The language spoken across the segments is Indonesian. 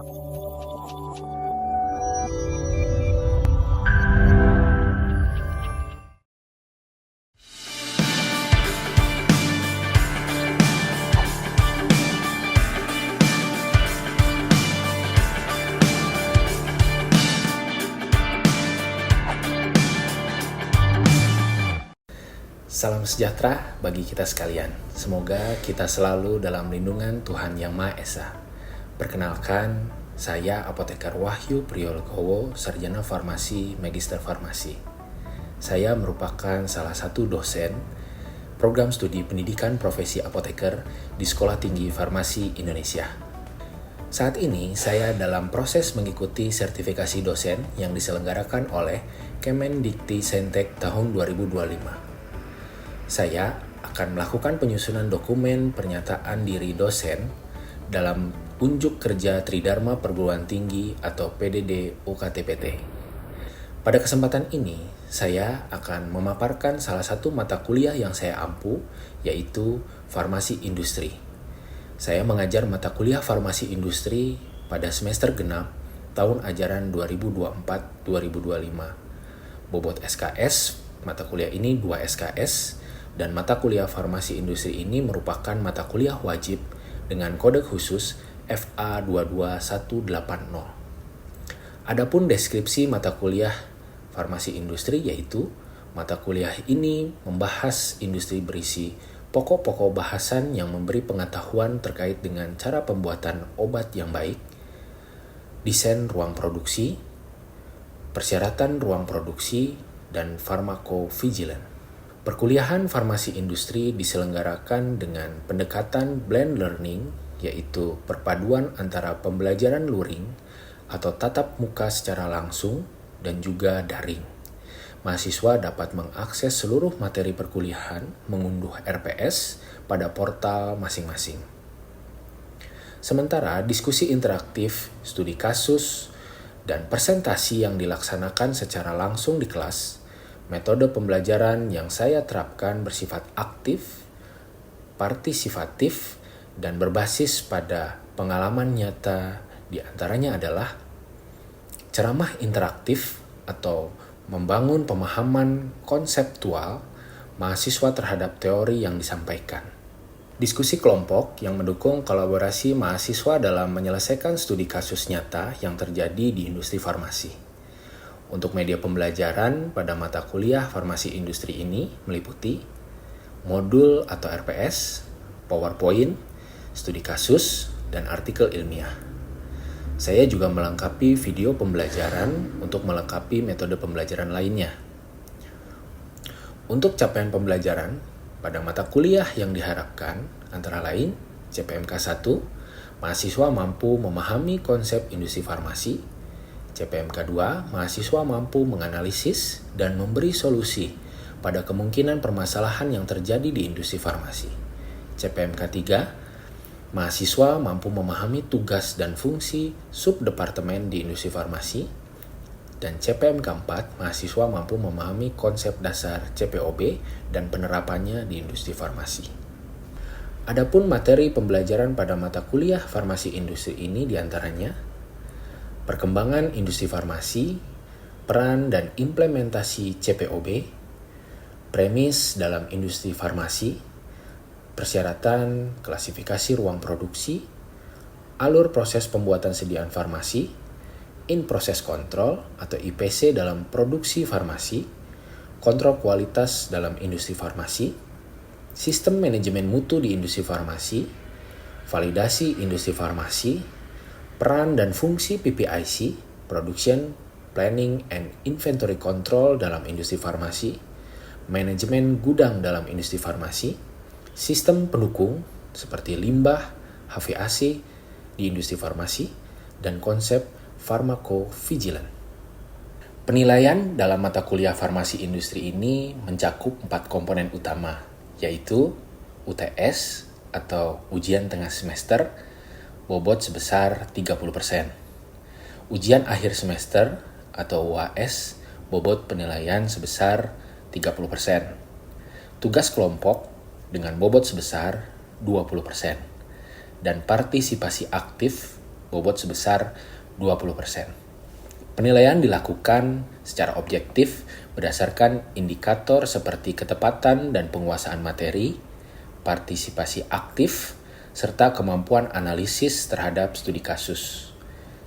Salam sejahtera bagi kita sekalian. Semoga kita selalu dalam lindungan Tuhan Yang Maha Esa. Perkenalkan, saya Apoteker Wahyu Priyolegowo, Sarjana Farmasi, Magister Farmasi. Saya merupakan salah satu dosen program studi pendidikan profesi apoteker di Sekolah Tinggi Farmasi Indonesia. Saat ini saya dalam proses mengikuti sertifikasi dosen yang diselenggarakan oleh Kemendikti-Sentek tahun 2025. Saya akan melakukan penyusunan dokumen pernyataan diri dosen dalam unjuk kerja Tridharma Perguruan Tinggi atau PDD UKTPT. Pada kesempatan ini, saya akan memaparkan salah satu mata kuliah yang saya ampu, yaitu Farmasi Industri. Saya mengajar mata kuliah Farmasi Industri pada semester genap tahun ajaran 2024-2025. Bobot SKS, mata kuliah ini 2 SKS, dan mata kuliah Farmasi Industri ini merupakan mata kuliah wajib dengan kode khusus FA22180. Adapun deskripsi mata kuliah Farmasi Industri yaitu mata kuliah ini membahas industri berisi pokok-pokok bahasan yang memberi pengetahuan terkait dengan cara pembuatan obat yang baik, desain ruang produksi, persyaratan ruang produksi, dan farmakovigilan. Perkuliahan Farmasi Industri diselenggarakan dengan pendekatan blend learning, yaitu perpaduan antara pembelajaran luring atau tatap muka secara langsung dan juga daring. Mahasiswa dapat mengakses seluruh materi perkuliahan mengunduh RPS pada portal masing-masing. Sementara diskusi interaktif, studi kasus, dan presentasi yang dilaksanakan secara langsung di kelas, metode pembelajaran yang saya terapkan bersifat aktif, partisipatif, dan berbasis pada pengalaman nyata. Di antaranya adalah ceramah interaktif atau membangun pemahaman konseptual mahasiswa terhadap teori yang disampaikan. Diskusi kelompok yang mendukung kolaborasi mahasiswa dalam menyelesaikan studi kasus nyata yang terjadi di industri farmasi. Untuk media pembelajaran pada mata kuliah Farmasi Industri ini meliputi modul atau RPS, PowerPoint, studi kasus, dan artikel ilmiah. Saya juga melengkapi video pembelajaran untuk melengkapi metode pembelajaran lainnya. Untuk capaian pembelajaran pada mata kuliah yang diharapkan antara lain CPMK 1, mahasiswa mampu memahami konsep industri farmasi. CPMK 2, mahasiswa mampu menganalisis dan memberi solusi pada kemungkinan permasalahan yang terjadi di industri farmasi. CPMK 3, mahasiswa mampu memahami tugas dan fungsi subdepartemen di industri farmasi. Dan CPMK 4, mahasiswa mampu memahami konsep dasar CPOB dan penerapannya di industri farmasi. Adapun materi pembelajaran pada mata kuliah Farmasi Industri ini diantaranya perkembangan industri farmasi, peran dan implementasi CPOB, premis dalam industri farmasi, persyaratan klasifikasi ruang produksi, alur proses pembuatan sediaan farmasi, in-process control atau IPC dalam produksi farmasi, kontrol kualitas dalam industri farmasi, sistem manajemen mutu di industri farmasi, validasi industri farmasi, peran dan fungsi PPIC, Production, Planning, and Inventory Control dalam industri farmasi, manajemen gudang dalam industri farmasi, sistem pendukung seperti limbah, HVAC di industri farmasi, dan konsep farmakovigilan. Penilaian dalam mata kuliah Farmasi Industri ini mencakup 4 komponen utama, yaitu UTS atau ujian tengah semester, bobot sebesar 30%. Ujian akhir semester atau UAS, bobot penilaian sebesar 30%. Tugas kelompok dengan bobot sebesar 20%. Dan partisipasi aktif bobot sebesar 20%. Penilaian dilakukan secara objektif berdasarkan indikator seperti ketepatan dan penguasaan materi, partisipasi aktif, serta kemampuan analisis terhadap studi kasus.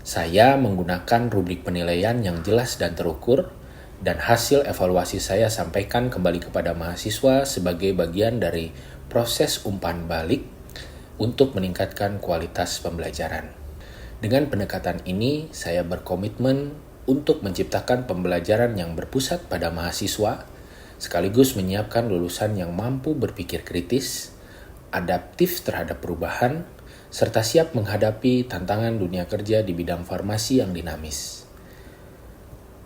Saya menggunakan rubrik penilaian yang jelas dan terukur, dan hasil evaluasi saya sampaikan kembali kepada mahasiswa sebagai bagian dari proses umpan balik untuk meningkatkan kualitas pembelajaran. Dengan pendekatan ini, saya berkomitmen untuk menciptakan pembelajaran yang berpusat pada mahasiswa, sekaligus menyiapkan lulusan yang mampu berpikir kritis, adaptif terhadap perubahan, serta siap menghadapi tantangan dunia kerja di bidang farmasi yang dinamis.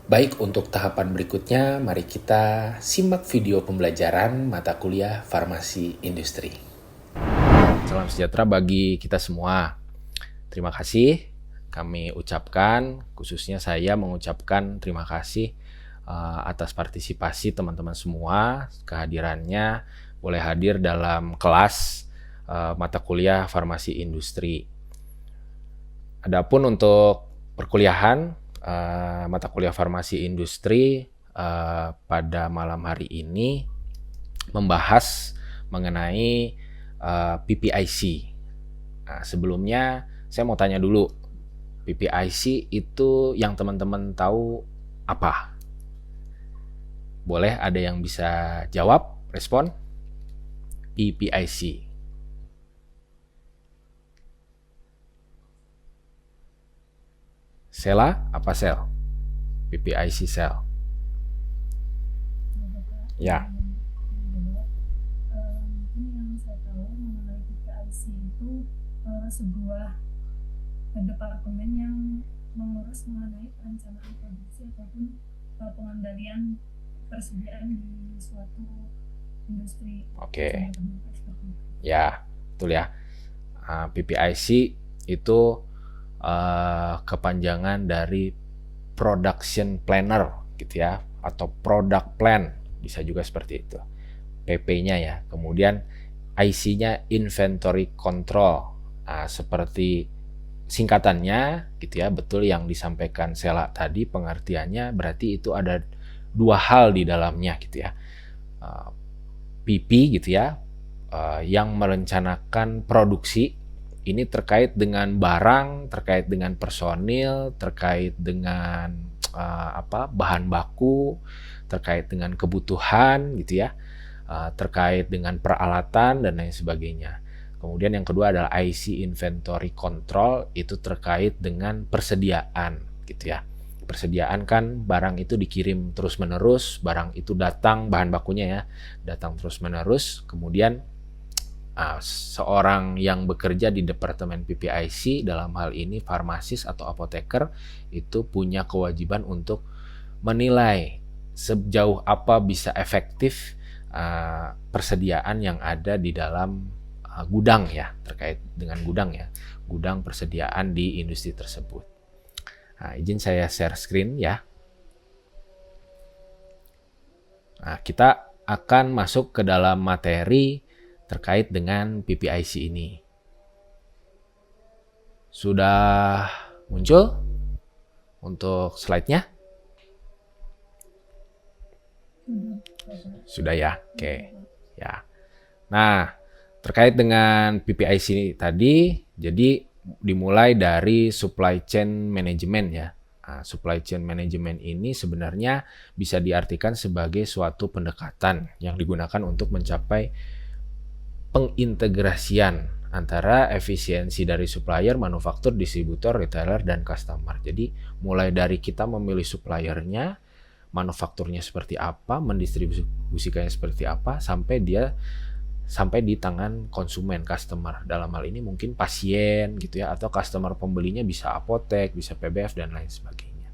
Baik, untuk tahapan berikutnya, mari kita simak video pembelajaran mata kuliah Farmasi Industri. Salam sejahtera bagi kita semua. Terima kasih kami ucapkan, khususnya saya mengucapkan terima kasih atas partisipasi teman-teman semua, kehadirannya boleh hadir dalam kelas mata kuliah Farmasi Industri. Adapun untuk perkuliahan mata kuliah Farmasi Industri pada malam hari ini membahas mengenai PPIC. Nah, sebelumnya saya mau tanya dulu, PPIC itu yang teman-teman tahu apa? Boleh ada yang bisa jawab, respon? PPIC. Sela, apa sel? PPIC sel. Ya. Ini yang saya tahu mengenai PPIC itu sebuah departemen yang mengurus mengenai perencanaan produksi ataupun pengendalian persediaan di suatu industri. Oke. Ya, betul ya. PPIC itu kepanjangan dari Production Planner gitu ya, atau Product Plan, bisa juga seperti itu. PP-nya ya. Kemudian IC-nya Inventory Control. Seperti singkatannya gitu ya, betul yang disampaikan Sela tadi, pengertiannya berarti itu ada dua hal di dalamnya gitu ya. PP gitu ya, yang merencanakan produksi, ini terkait dengan barang, terkait dengan personil, terkait dengan bahan baku, terkait dengan kebutuhan gitu ya, terkait dengan peralatan dan lain sebagainya. Kemudian yang kedua adalah IC Inventory Control, itu terkait dengan persediaan gitu ya. Persediaan kan barang itu dikirim terus-menerus, barang itu datang, bahan bakunya ya, datang terus-menerus. Kemudian seorang yang bekerja di Departemen PPIC, dalam hal ini farmasis atau apoteker, itu punya kewajiban untuk menilai sejauh apa bisa efektif persediaan yang ada di dalam gudang ya, terkait dengan gudang ya, gudang persediaan di industri tersebut. Nah, izin saya share screen ya. Nah, kita akan masuk ke dalam materi terkait dengan PPIC ini. Sudah muncul untuk slide-nya? Sudah ya, oke. Ya. Nah, terkait dengan PPIC tadi, jadi dimulai dari supply chain management ya. Supply chain management ini sebenarnya bisa diartikan sebagai suatu pendekatan yang digunakan untuk mencapai pengintegrasian antara efisiensi dari supplier, manufaktur, distributor, retailer, dan customer. Jadi mulai dari kita memilih suppliernya, manufakturnya seperti apa, mendistribusikannya seperti apa, sampai di tangan konsumen, customer. Dalam hal ini mungkin pasien gitu ya, atau customer pembelinya bisa apotek, bisa PBF dan lain sebagainya.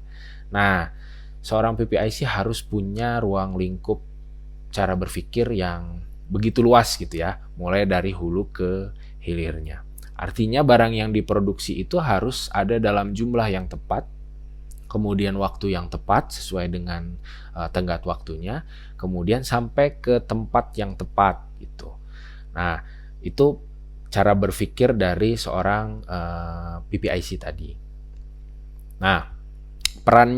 Nah, seorang PPIC harus punya ruang lingkup cara berpikir yang begitu luas gitu ya, mulai dari hulu ke hilirnya. Artinya barang yang diproduksi itu harus ada dalam jumlah yang tepat, kemudian waktu yang tepat sesuai dengan tenggat waktunya, kemudian sampai ke tempat yang tepat gitu. Nah, itu cara berpikir dari seorang PPIC tadi. Nah, peran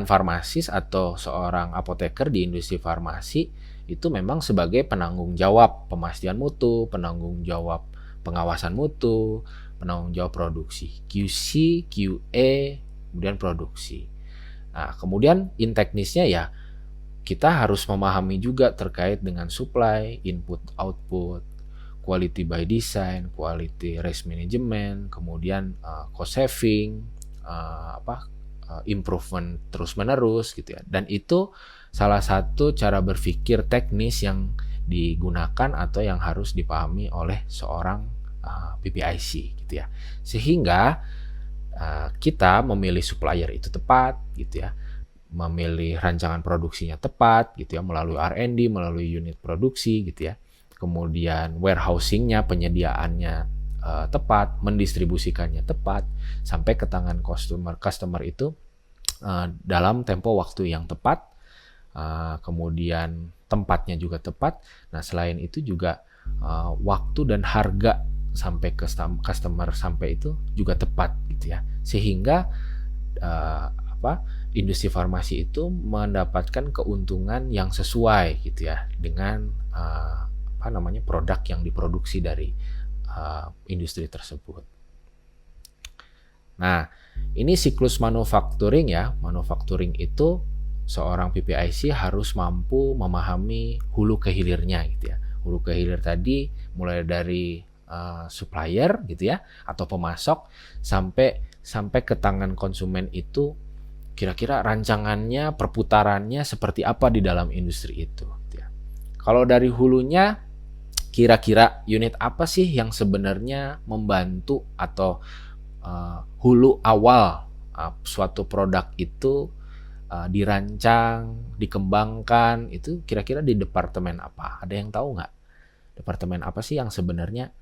farmasis atau seorang apoteker di industri farmasi itu memang sebagai penanggung jawab pemastian mutu, penanggung jawab pengawasan mutu, penanggung jawab produksi, QC, QA, kemudian produksi. Nah, kemudian in teknisnya ya kita harus memahami juga terkait dengan supply, input, output, quality by design, quality risk management, kemudian cost saving, improvement terus-menerus gitu ya. Dan itu salah satu cara berpikir teknis yang digunakan atau yang harus dipahami oleh seorang PPIC gitu ya. Sehingga kita memilih supplier itu tepat gitu ya. Memilih rancangan produksinya tepat gitu ya, melalui R&D, melalui unit produksi gitu ya. Kemudian warehousing-nya, penyediaannya tepat, mendistribusikannya tepat sampai ke tangan customer itu dalam tempo waktu yang tepat, kemudian tempatnya juga tepat. Nah, selain itu juga waktu dan harga sampai ke customer sampai itu juga tepat gitu ya. Sehingga industri farmasi itu mendapatkan keuntungan yang sesuai gitu ya dengan produk yang diproduksi dari industri tersebut. Nah, ini siklus manufacturing ya. Manufacturing itu seorang PPIC harus mampu memahami hulu ke hilirnya gitu ya. Hulu ke hilir tadi mulai dari supplier gitu ya atau pemasok sampai ke tangan konsumen itu kira-kira rancangannya, perputarannya seperti apa di dalam industri itu. Ya. Kalau dari hulunya, kira-kira unit apa sih yang sebenarnya membantu atau hulu awal suatu produk itu dirancang, dikembangkan, itu kira-kira di departemen apa? Ada yang tahu nggak? Departemen apa sih yang sebenarnya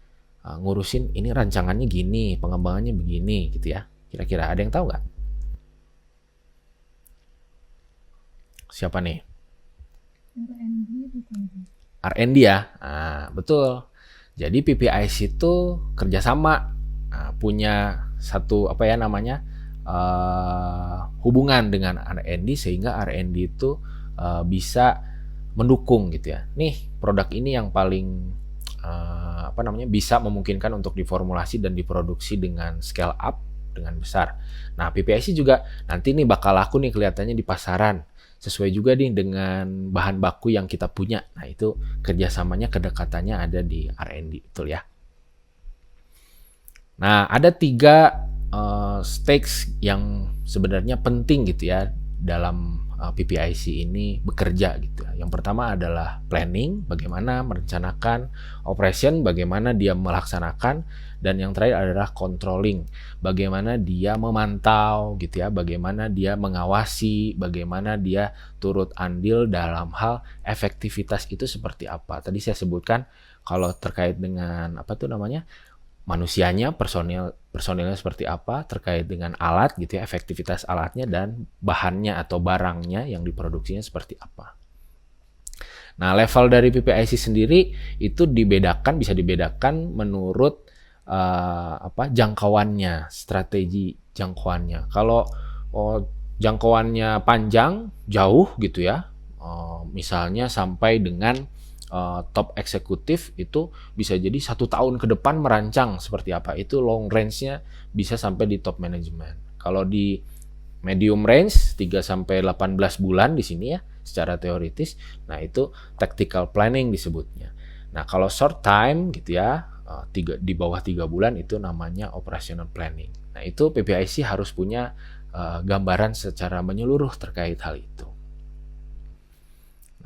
ngurusin ini rancangannya gini, pengembangannya begini gitu ya? Kira-kira ada yang tahu nggak? Siapa nih? R&D ya, betul. Jadi PPIC itu kerjasama, punya satu hubungan dengan R&D sehingga R&D itu bisa mendukung gitu ya. Nih produk ini yang paling bisa memungkinkan untuk diformulasi dan diproduksi dengan scale up dengan besar. Nah PPIC juga nanti nih bakal laku nih kelihatannya di pasaran. Sesuai juga nih dengan bahan baku yang kita punya. Nah itu kerjasamanya, kedekatannya ada di R&D, betul ya. Nah ada 3 stakes yang sebenarnya penting gitu ya dalam PPIC ini bekerja gitu. Yang pertama adalah planning, bagaimana merencanakan, operation, bagaimana dia melaksanakan, dan yang terakhir adalah controlling, bagaimana dia memantau gitu ya, bagaimana dia mengawasi, bagaimana dia turut andil dalam hal efektivitas itu seperti apa. Tadi saya sebutkan kalau terkait dengan manusianya, personilnya seperti apa, terkait dengan alat gitu ya, efektivitas alatnya dan bahannya atau barangnya yang diproduksinya seperti apa. Nah, level dari PPIC sendiri itu bisa dibedakan menurut jangkauannya, strategi jangkauannya. Kalau jangkauannya panjang, jauh gitu ya, misalnya sampai dengan top eksekutif itu bisa jadi 1 tahun ke depan merancang seperti apa, itu long range-nya bisa sampai di top management. Kalau di medium range 3-18 bulan di sini ya secara teoritis, nah itu tactical planning disebutnya. Nah kalau short time gitu ya, di bawah 3 bulan itu namanya operational planning. Nah itu PPIC harus punya gambaran secara menyeluruh terkait hal itu.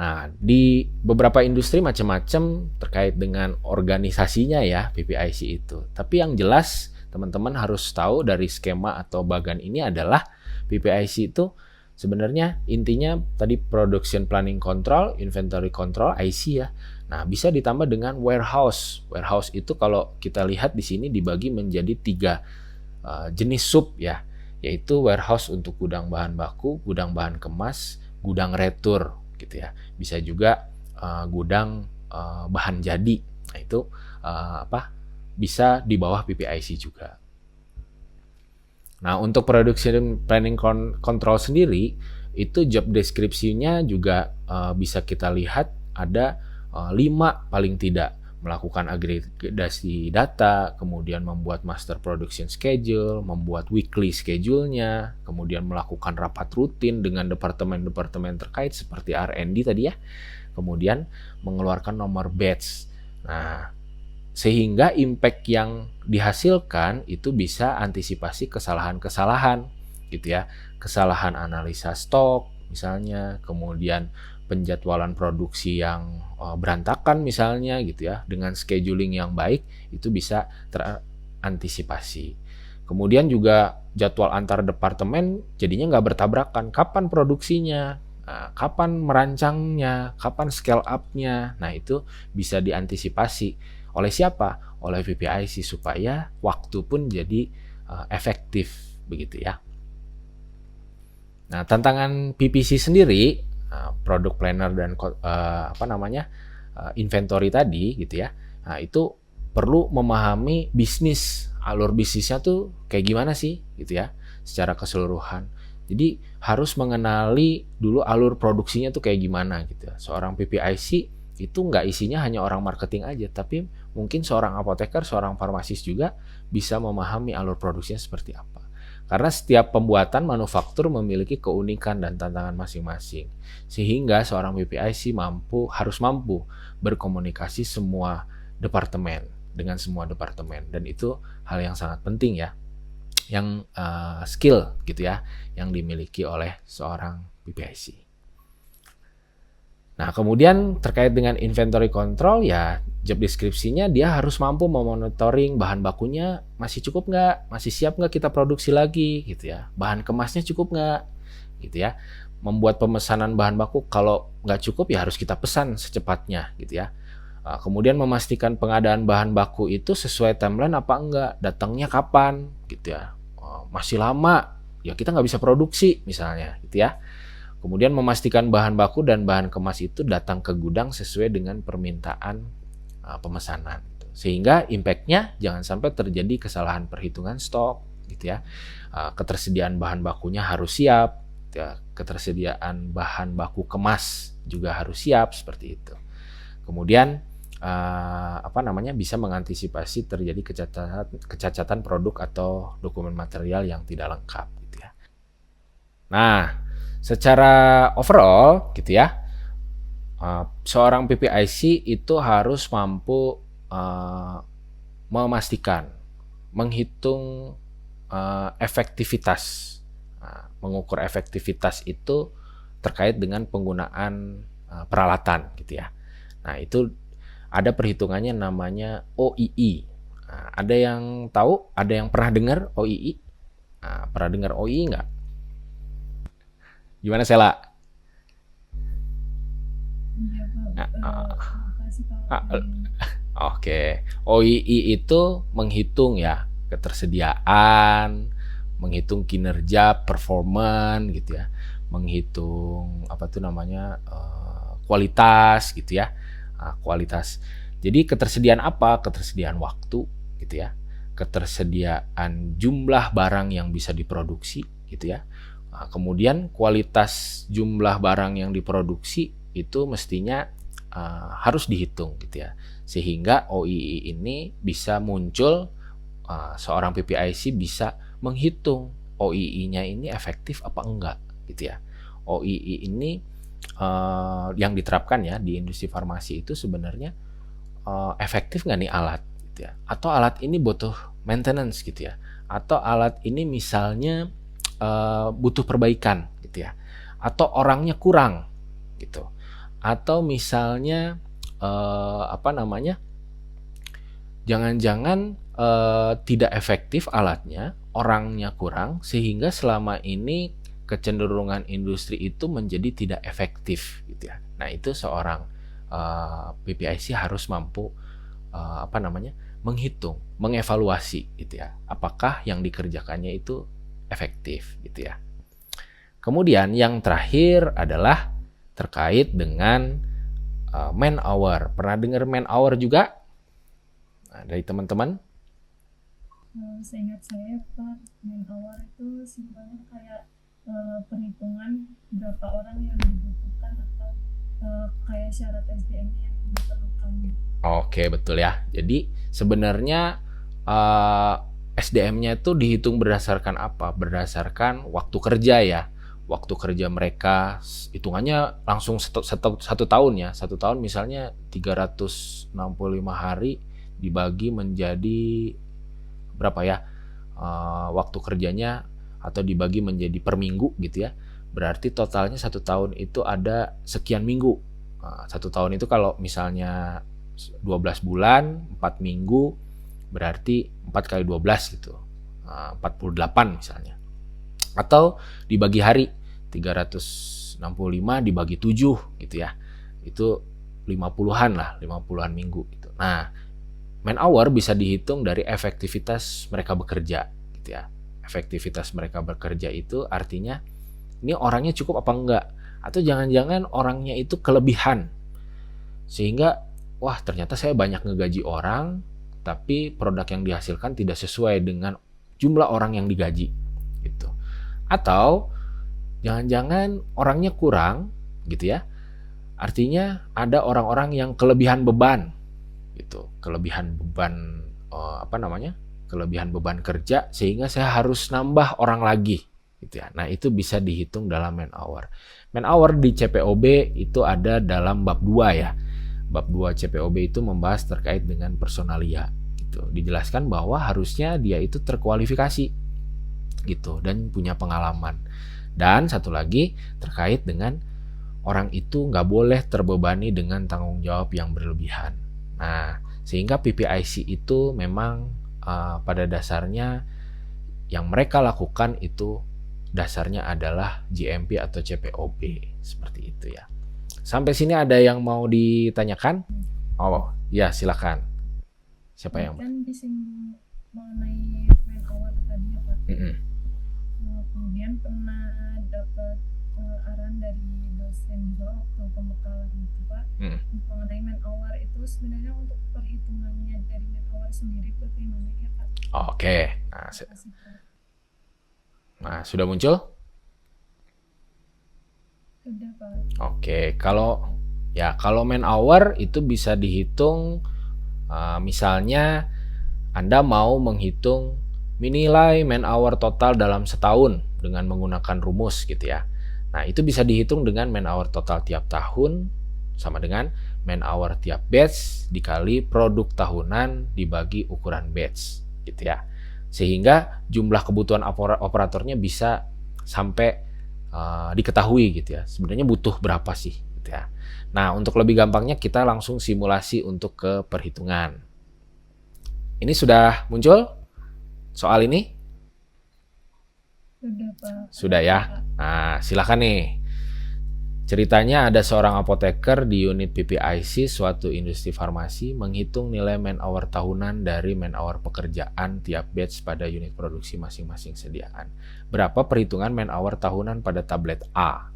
Nah, di beberapa industri macam-macam terkait dengan organisasinya ya PPIC itu. Tapi yang jelas teman-teman harus tahu dari skema atau bagan ini adalah PPIC itu sebenarnya intinya tadi production planning control, inventory control, IC ya. Nah, bisa ditambah dengan warehouse. Warehouse itu kalau kita lihat di sini dibagi menjadi 3 jenis sub ya, yaitu warehouse untuk gudang bahan baku, gudang bahan kemas, gudang retur gitu ya. Bisa juga gudang bahan jadi. Nah, itu bisa di bawah PPIC juga. Nah, untuk Production Planning Control sendiri, itu job deskripsinya juga bisa kita lihat ada 5 paling tidak. Melakukan agregasi data, kemudian membuat master production schedule, membuat weekly schedule-nya, kemudian melakukan rapat rutin dengan departemen-departemen terkait seperti R&D tadi ya, kemudian mengeluarkan nomor batch. Nah, sehingga impact yang dihasilkan itu bisa antisipasi kesalahan-kesalahan gitu ya, kesalahan analisa stok misalnya, kemudian penjadwalan produksi yang berantakan misalnya gitu ya, dengan scheduling yang baik itu bisa terantisipasi. Kemudian juga jadwal antar departemen jadinya nggak bertabrakan, kapan produksinya, kapan merancangnya, kapan scale up-nya. Nah, itu bisa diantisipasi oleh siapa? Oleh PPIC, supaya waktu pun jadi efektif begitu ya. Nah, tantangan PPC sendiri, product planner dan inventory tadi gitu ya. Nah, itu perlu memahami bisnis, alur bisnisnya tuh kayak gimana sih gitu ya, secara keseluruhan. Jadi harus mengenali dulu alur produksinya tuh kayak gimana gitu ya. Seorang PPIC itu nggak isinya hanya orang marketing aja, tapi mungkin seorang apoteker, seorang farmasis juga bisa memahami alur produksinya seperti apa. Karena setiap pembuatan manufaktur memiliki keunikan dan tantangan masing-masing. Sehingga seorang PPIC harus mampu berkomunikasi dengan semua departemen. Dan itu hal yang sangat penting ya. Yang skill gitu ya, yang dimiliki oleh seorang PPIC. Nah, kemudian terkait dengan inventory control ya, job deskripsinya dia harus mampu memonitoring bahan bakunya masih cukup nggak, masih siap nggak kita produksi lagi gitu ya, bahan kemasnya cukup nggak gitu ya, membuat pemesanan bahan baku kalau nggak cukup ya harus kita pesan secepatnya gitu ya. Kemudian memastikan pengadaan bahan baku itu sesuai timeline apa enggak, datangnya kapan gitu ya, masih lama ya kita nggak bisa produksi misalnya gitu ya. Kemudian memastikan bahan baku dan bahan kemas itu datang ke gudang sesuai dengan permintaan pemesanan. Sehingga impact-nya jangan sampai terjadi kesalahan perhitungan stok gitu ya. Ketersediaan bahan bakunya harus siap, ya. Ketersediaan bahan baku kemas juga harus siap seperti itu. Kemudian bisa mengantisipasi terjadi kecacatan produk atau dokumen material yang tidak lengkap gitu ya. Nah, secara overall gitu ya, seorang PPIC itu harus mampu memastikan, menghitung efektivitas, mengukur efektivitas itu terkait dengan penggunaan peralatan gitu ya. Nah, itu ada perhitungannya namanya OII. Nah, ada yang tahu, ada yang pernah dengar OII? Pernah dengar OII nggak? Gimana Sela? Iya, Pak. Makasih Pak. Oke. OII itu menghitung ya ketersediaan, menghitung kinerja, performan gitu ya, menghitung kualitas gitu ya, kualitas. Jadi ketersediaan apa? Ketersediaan waktu gitu ya, ketersediaan jumlah barang yang bisa diproduksi gitu ya. Kemudian kualitas jumlah barang yang diproduksi itu mestinya harus dihitung gitu ya, sehingga OII ini bisa muncul, seorang PPIC bisa menghitung OII-nya ini efektif apa enggak gitu ya. OII ini yang diterapkan ya di industri farmasi itu sebenarnya efektif nggak nih alat gitu ya, atau alat ini butuh maintenance gitu ya, atau alat ini misalnya butuh perbaikan gitu ya, atau orangnya kurang gitu, atau misalnya jangan-jangan tidak efektif alatnya, orangnya kurang, sehingga selama ini kecenderungan industri itu menjadi tidak efektif gitu ya. Nah, itu seorang PPIC harus mampu menghitung, mengevaluasi gitu ya, apakah yang dikerjakannya itu efektif gitu ya. Kemudian yang terakhir adalah terkait dengan man hour. Pernah dengar man hour juga? Nah, dari teman-teman Seingat saya Pak, main hour itu simpelnya kayak perhitungan berapa orang yang dibutuhkan atau kayak syarat SDM-nya yang diperlukan. Oke, betul ya. Jadi sebenarnya eh, SDM-nya itu dihitung berdasarkan apa? Berdasarkan waktu kerja ya. Waktu kerja mereka hitungannya langsung satu tahun ya. Satu tahun misalnya 365 hari dibagi menjadi berapa ya? Waktu kerjanya atau dibagi menjadi per minggu gitu ya. Berarti totalnya satu tahun itu ada sekian minggu. Satu tahun itu kalau misalnya 12 bulan, 4 minggu, berarti 4 kali 12 gitu. 48 misalnya. Atau dibagi hari, 365 dibagi 7 gitu ya. Itu 50-an lah, 50-an minggu gitu. Nah, man hour bisa dihitung dari efektivitas mereka bekerja gitu ya. Efektivitas mereka bekerja itu artinya ini orangnya cukup apa enggak, atau jangan-jangan orangnya itu kelebihan sehingga wah ternyata saya banyak ngegaji orang tapi produk yang dihasilkan tidak sesuai dengan jumlah orang yang digaji gitu. Atau jangan-jangan orangnya kurang gitu ya, artinya ada orang-orang yang kelebihan beban gitu, kelebihan beban kelebihan beban kerja sehingga saya harus nambah orang lagi gitu ya. Nah, itu bisa dihitung dalam man hour. Man hour di CPOB itu ada dalam bab 2 ya. Bab 2 CPOB itu membahas terkait dengan personalia gitu. Dijelaskan bahwa harusnya dia itu terkualifikasi gitu dan punya pengalaman. Dan satu lagi terkait dengan orang itu nggak boleh terbebani dengan tanggung jawab yang berlebihan. Nah, sehingga PPIC itu memang pada dasarnya yang mereka lakukan itu dasarnya adalah GMP atau CPOB seperti itu ya. Sampai sini ada yang mau ditanyakan? Oh, ya silakan. Siapa yang? Kan disinggung mengenai man hour tadi ya Pak. Kemudian pernah dapat arahan dari dosen juga waktu pembekalan itu Pak, mengenai man hour itu sebenarnya untuk perhitungannya dari man hour sendiri bagaimana ya Pak? Oke, nah sudah muncul? Sudah Pak. Oke, kalau man hour itu bisa dihitung misalnya Anda mau menghitung nilai man hour total dalam setahun dengan menggunakan rumus gitu ya. Nah, itu bisa dihitung dengan man hour total tiap tahun sama dengan man hour tiap batch dikali produk tahunan dibagi ukuran batch gitu ya. Sehingga jumlah kebutuhan operatornya bisa sampai diketahui gitu ya. Sebenarnya butuh berapa sih gitu ya. Nah, untuk lebih gampangnya kita langsung simulasi untuk ke perhitungan. Ini sudah muncul soal ini? Sudah Pak. Sudah ya. Nah, silakan nih. Ceritanya ada seorang apoteker di unit PPIC suatu industri farmasi menghitung nilai man hour tahunan dari man hour pekerjaan tiap batch pada unit produksi masing-masing sediaan. Berapa perhitungan man hour tahunan pada tablet A?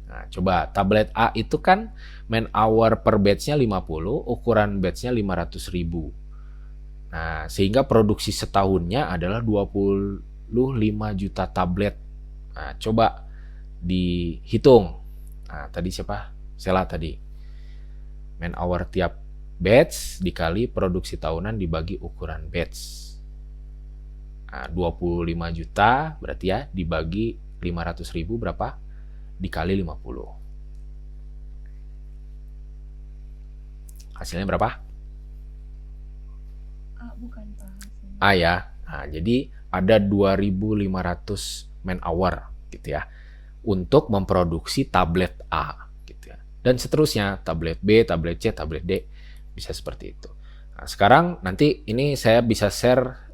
Nah, coba tablet A itu kan man hour per batch-nya 50, ukuran batch-nya 500.000. Nah, sehingga produksi setahunnya adalah 25 juta tablet. Nah, coba dihitung. Nah, tadi siapa? Sela tadi. Man hour tiap batch dikali produksi tahunan dibagi ukuran batch. Nah, 25 juta berarti ya dibagi 500.000 berapa? Dikali 50. Hasilnya berapa? Bukan Pak. Ya. Nah, jadi ada 2.500 man hour gitu ya untuk memproduksi tablet A gitu ya. Dan seterusnya, tablet B, tablet C, tablet D bisa seperti itu. Nah, sekarang nanti ini saya bisa share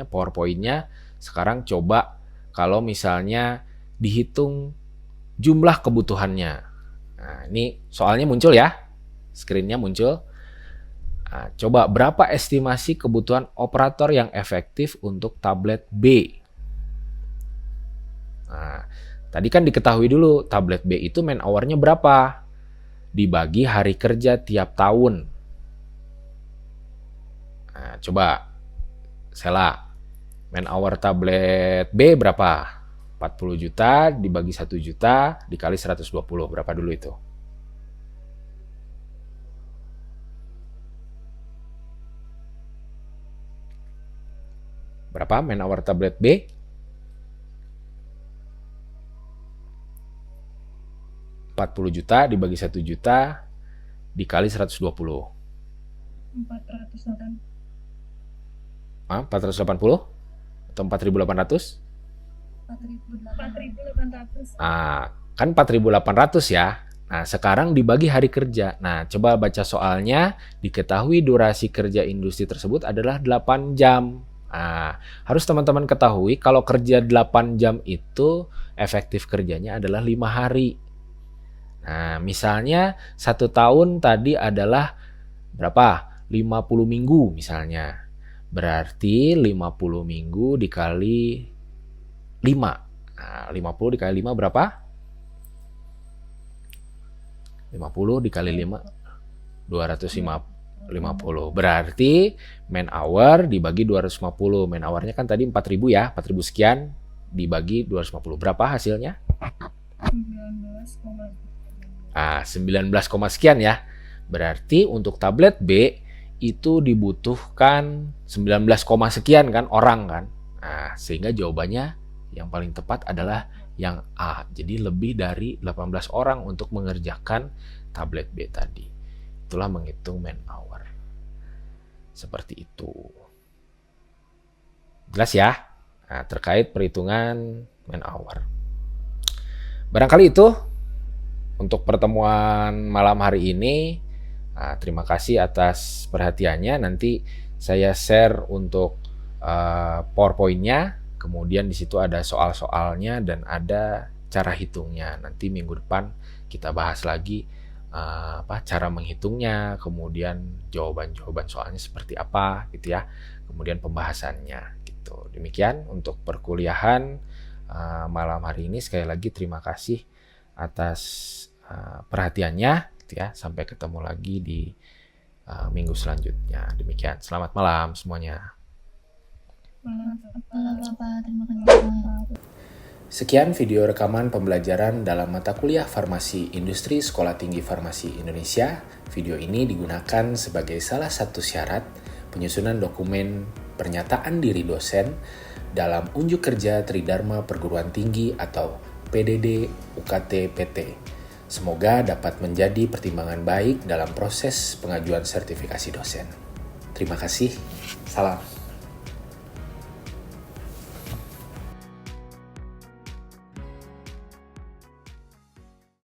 PowerPoint-nya. Sekarang coba kalau misalnya dihitung jumlah kebutuhannya. Nah, ini soalnya muncul ya. Screen-nya muncul. Nah, coba berapa estimasi kebutuhan operator yang efektif untuk tablet B? Nah, tadi kan diketahui dulu tablet B itu man hour-nya berapa? Dibagi hari kerja tiap tahun. Nah, coba Sela. Man hour tablet B berapa? 40 juta dibagi 1 juta dikali 120. Berapa dulu itu? Berapa man hour tablet B? 40 juta dibagi 1 juta dikali 120. 480. 480? Atau 4.800? 4.800. Kan 4.800 ya. Nah, sekarang dibagi hari kerja. Nah, coba baca soalnya. Diketahui durasi kerja industri tersebut adalah 8 jam. Nah, harus teman-teman ketahui kalau kerja 8 jam itu efektif kerjanya adalah 5 hari. Nah, misalnya 1 tahun tadi adalah berapa? 50 minggu misalnya. Berarti 50 minggu dikali 5. Nah, 50 dikali 5 berapa? 50 dikali 5, 250. Berarti man hour dibagi 250. Man hour-nya kan tadi 4.000 ya, 4.000 sekian dibagi 250. Berapa hasilnya? 19, sekian ya. Berarti untuk tablet B itu dibutuhkan 19, sekian kan orang kan. Nah, sehingga jawabannya yang paling tepat adalah yang A. Jadi lebih dari 18 orang untuk mengerjakan tablet B tadi. Itulah menghitung man hour. Seperti itu. Jelas ya? Nah, terkait perhitungan man hour. Barangkali itu untuk pertemuan malam hari ini. Nah, terima kasih atas perhatiannya. Nanti saya share untuk PowerPoint-nya. Kemudian di situ ada soal-soalnya dan ada cara hitungnya. Nanti minggu depan kita bahas lagi cara menghitungnya, kemudian jawaban-jawaban soalnya seperti apa gitu ya. Kemudian pembahasannya gitu. Demikian untuk perkuliahan malam hari ini. Sekali lagi terima kasih atas perhatiannya gitu ya. Sampai ketemu lagi di minggu selanjutnya. Demikian. Selamat malam semuanya. Sekian video rekaman pembelajaran dalam mata kuliah Farmasi Industri Sekolah Tinggi Farmasi Indonesia. Video ini digunakan sebagai salah satu syarat penyusunan dokumen pernyataan diri dosen dalam unjuk kerja Tridharma Perguruan Tinggi atau PDD UKT PT. Semoga dapat menjadi pertimbangan baik dalam proses pengajuan sertifikasi dosen. Terima kasih. Salam.